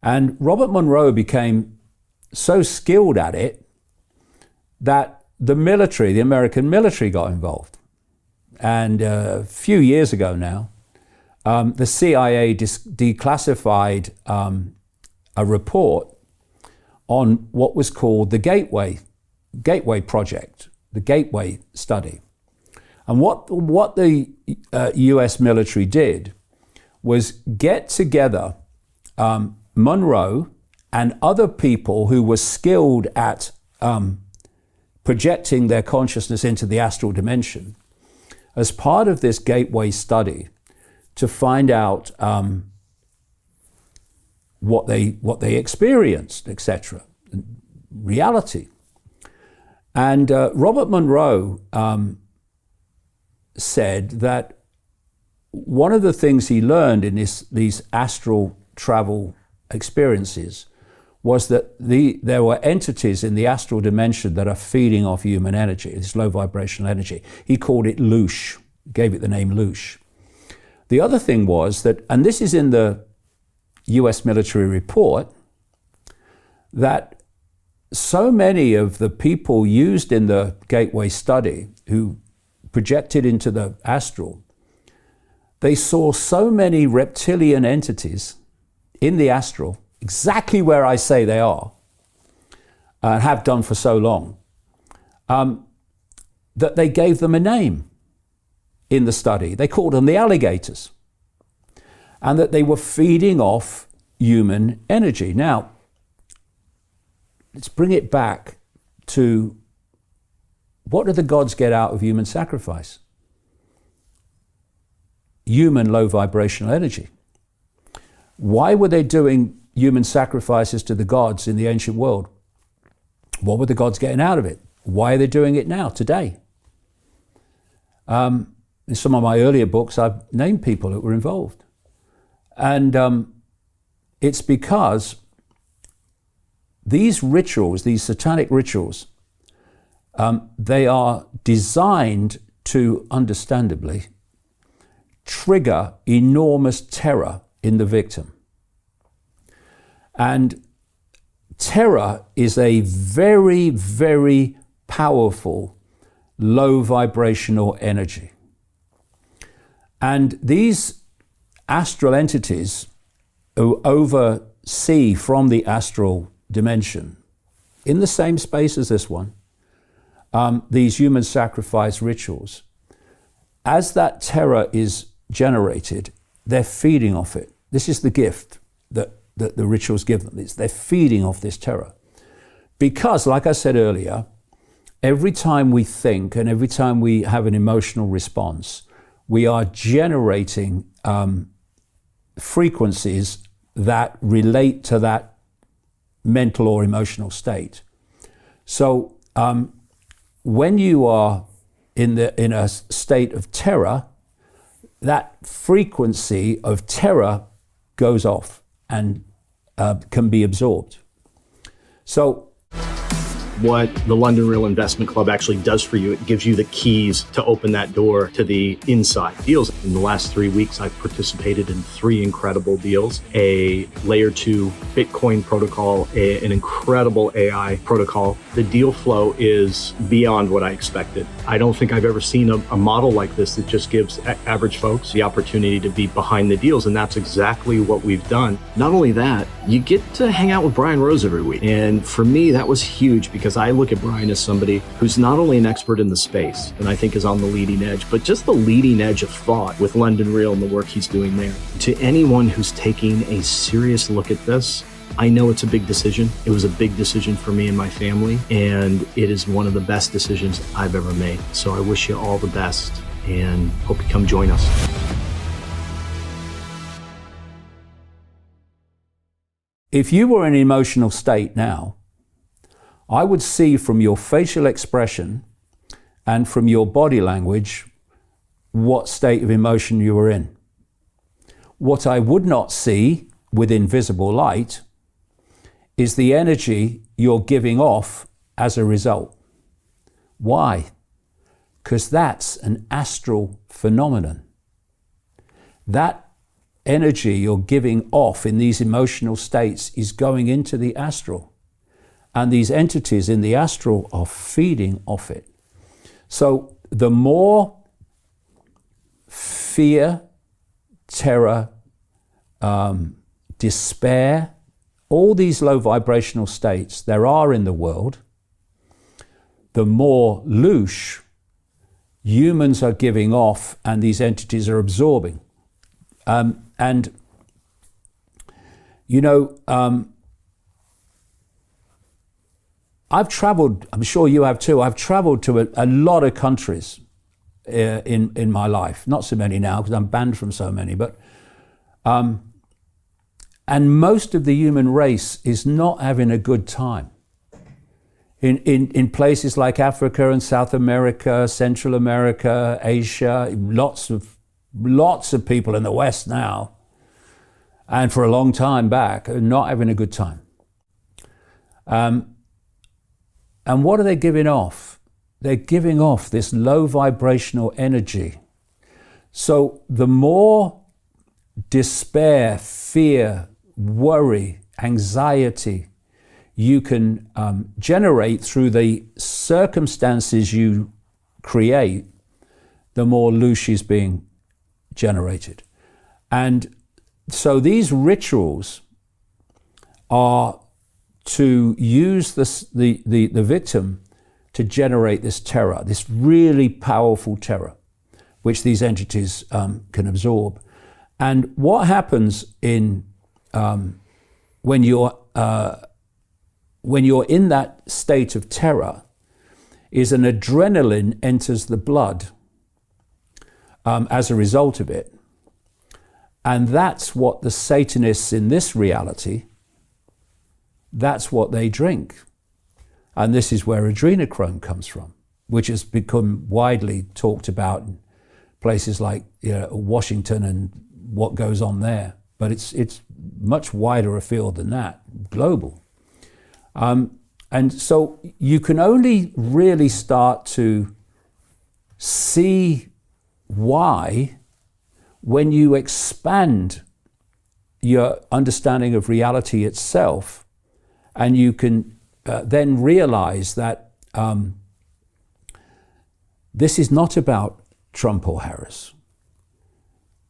And Robert Monroe became so skilled at it that the military, the American military, got involved. And a few years ago now, the CIA declassified a report on what was called the Gateway Project, the Gateway Study. And what the US military did was get together Monroe and other people who were skilled at projecting their consciousness into the astral dimension as part of this Gateway study to find out what they experienced, etc., reality. And Robert Monroe said that one of the things he learned in these astral travel experiences was that there were entities in the astral dimension that are feeding off human energy, this low vibrational energy. He called it loosh, gave it the name loosh. The other thing was that, and this is in the US military report, that so many of the people used in the Gateway study who projected into the astral, they saw so many reptilian entities in the astral, exactly where I say they are, and have done for so long, that they gave them a name in the study. They called them the alligators, and that they were feeding off human energy. Now, let's bring it back to what do the gods get out of human sacrifice? Human low vibrational energy. Why were they doing human sacrifices to the gods in the ancient world? What were the gods getting out of it? Why are they doing it now, today? In some of my earlier books, I've named people that were involved. And it's because these rituals, these satanic rituals, they are designed to, understandably, trigger enormous terror in the victim. And terror is a very, very powerful low vibrational energy. And these astral entities who oversee from the astral dimension, in the same space as this one, these human sacrifice rituals, as that terror is generated, they're feeding off it. This is the gift that the rituals give them. They're feeding off this terror. Because, like I said earlier, every time we think and every time we have an emotional response, we are generating frequencies that relate to that mental or emotional state. So when you are in a state of terror, that frequency of terror goes off and can be absorbed. So what the London Real Investment Club actually does for you, it gives you the keys to open that door to the inside deals. In the last 3 weeks, I've participated in 3 incredible deals: a layer 2 Bitcoin protocol, an incredible AI protocol. The deal flow is beyond what I expected. I don't think I've ever seen a model like this that just gives average folks the opportunity to be behind the deals, and that's exactly what we've done. Not only that, you get to hang out with Brian Rose every week, and for me, that was huge because I look at Brian as somebody who's not only an expert in the space, and I think is on the leading edge, but just the leading edge of thought with London Real and the work he's doing there. To anyone who's taking a serious look at this, I know it's a big decision. It was a big decision for me and my family, and it is one of the best decisions I've ever made. So I wish you all the best and hope you come join us. if you were in an emotional state now, I would see from your facial expression and from your body language what state of emotion you were in. What I would not see with invisible light is the energy you're giving off as a result. Why? Because that's an astral phenomenon. That energy you're giving off in these emotional states is going into the astral. And these entities in the astral are feeding off it. So the more fear, terror, despair, all these low vibrational states there are in the world, the more loosh humans are giving off and these entities are absorbing. And, you know, I've traveled, I'm sure you have too, I've traveled to a lot of countries in my life. Not so many now because I'm banned from so many, but and most of the human race is not having a good time. In places like Africa and South America, Central America, Asia, lots of people in the West now, and for a long time back, are not having a good time. And what are they giving off? They're giving off this low vibrational energy. So the more despair, fear, worry, anxiety you can generate through the circumstances you create, the more loosh is being generated. And so these rituals are to use the victim to generate this terror, this really powerful terror, which these entities can absorb. And what happens in when you're in that state of terror is an adrenaline enters the blood as a result of it. And that's what the Satanists in this reality, that's what they drink. And this is where adrenochrome comes from, which has become widely talked about in places like Washington and what goes on there. But it's much wider afield than that, global. And so you can only really start to see why when you expand your understanding of reality itself, and you can then realize that this is not about Trump or Harris.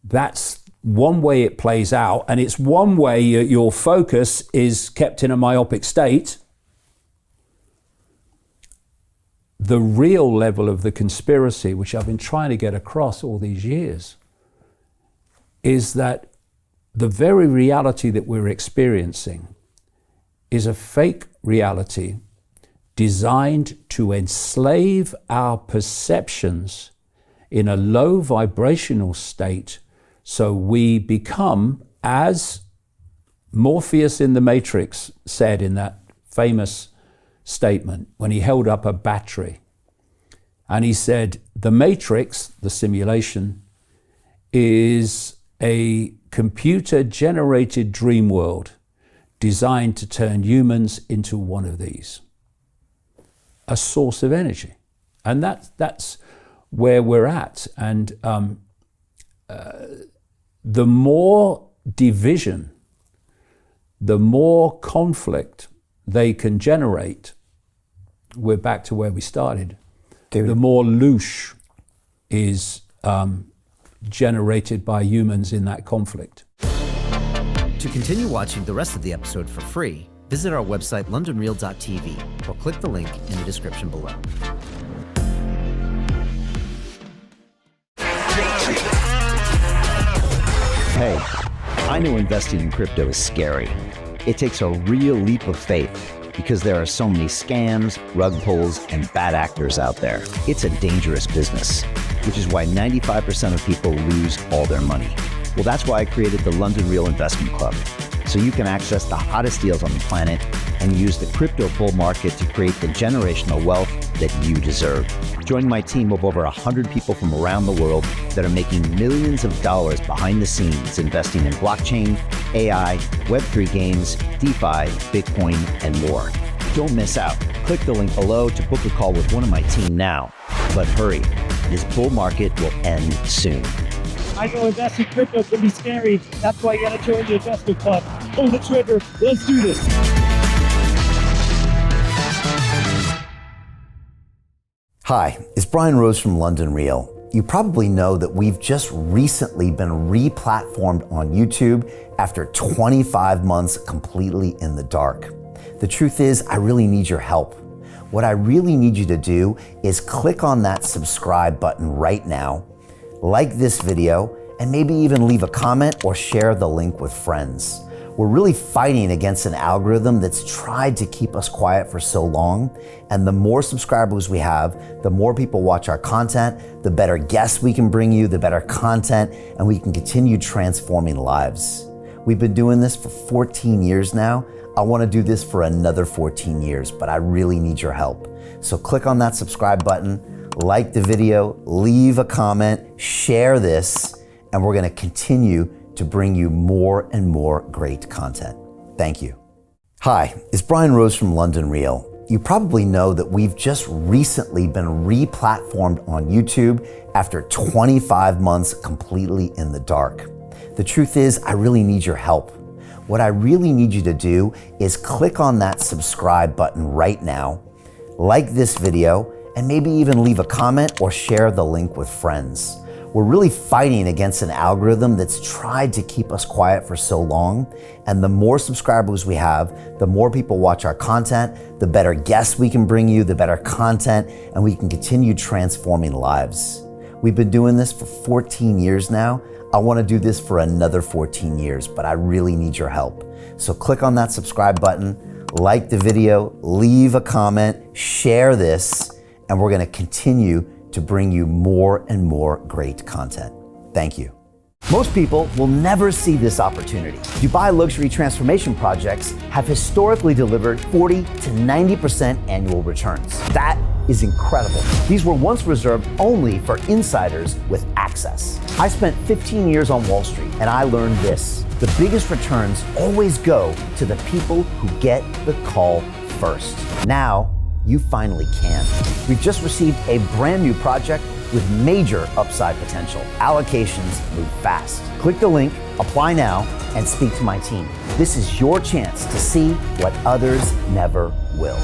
That's one way it plays out, and it's one way your focus is kept in a myopic state. The real level of the conspiracy, which I've been trying to get across all these years, is that the very reality that we're experiencing is a fake reality designed to enslave our perceptions in a low vibrational state, so we become, as Morpheus in the Matrix said in that famous statement when he held up a battery, and he said, the Matrix, the simulation, is a computer-generated dream world designed to turn humans into one of these, a source of energy. And that's where we're at. And the more division, the more conflict they can generate, we're back to where we started. Dude. The more loosh is generated by humans in that conflict. To continue watching the rest of the episode for free, visit our website londonreal.tv or click the link in the description below. Hey, I know investing in crypto is scary. It takes a real leap of faith because there are so many scams, rug pulls, and bad actors out there. It's a dangerous business, which is why 95% of people lose all their money. Well, that's why I created the London Real Investment Club, so you can access the hottest deals on the planet and use the crypto bull market to create the generational wealth that you deserve. Join my team of over 100 people from around the world that are making millions of dollars behind the scenes investing in blockchain, AI, Web3 games, DeFi, Bitcoin, and more. Don't miss out. Click the link below to book a call with one of my team now. But hurry, this bull market will end soon. I know investing crypto can be scary. That's why you gotta join the investment club. Pull the trigger. Let's do this. Hi, it's Brian Rose from London Real. You probably know that we've just recently been re-platformed on YouTube after 25 months completely in the dark. The truth is, I really need your help. What I really need you to do is click on that subscribe button right now, like this video, and maybe even leave a comment or share the link with friends. We're really fighting against an algorithm that's tried to keep us quiet for so long, and the more subscribers we have, the more people watch our content, the better guests we can bring you, the better content, and we can continue transforming lives. We've been doing this for 14 years now. I want to do this for another 14 years, but I really need your help. So click on that subscribe button, like the video, leave a comment, share this, and we're going to continue to bring you more and more great content. Thank you. Hi, it's Brian Rose from London Real. You probably know that we've just recently been re-platformed on YouTube after 25 months completely in the dark. The truth is, I really need your help. What I really need you to do is click on that subscribe button right now, like this video, and maybe even leave a comment or share the link with friends. We're really fighting against an algorithm that's tried to keep us quiet for so long, and the more subscribers we have, the more people watch our content, the better guests we can bring you, the better content, and we can continue transforming lives. We've been doing this for 14 years now. I want to do this for another 14 years, but I really need your help. So click on that subscribe button, like the video, leave a comment, share this, and we're going to continue to bring you more and more great content. Thank you. Most people will never see this opportunity. Dubai luxury transformation projects have historically delivered 40 to 90% annual returns. That is incredible. These were once reserved only for insiders with access. I spent 15 years on Wall Street, and I learned this: the biggest returns always go to the people who get the call first. Now, you finally can. We've just received a brand new project with major upside potential. Allocations move fast. Click the link, apply now, and speak to my team. This is your chance to see what others never will.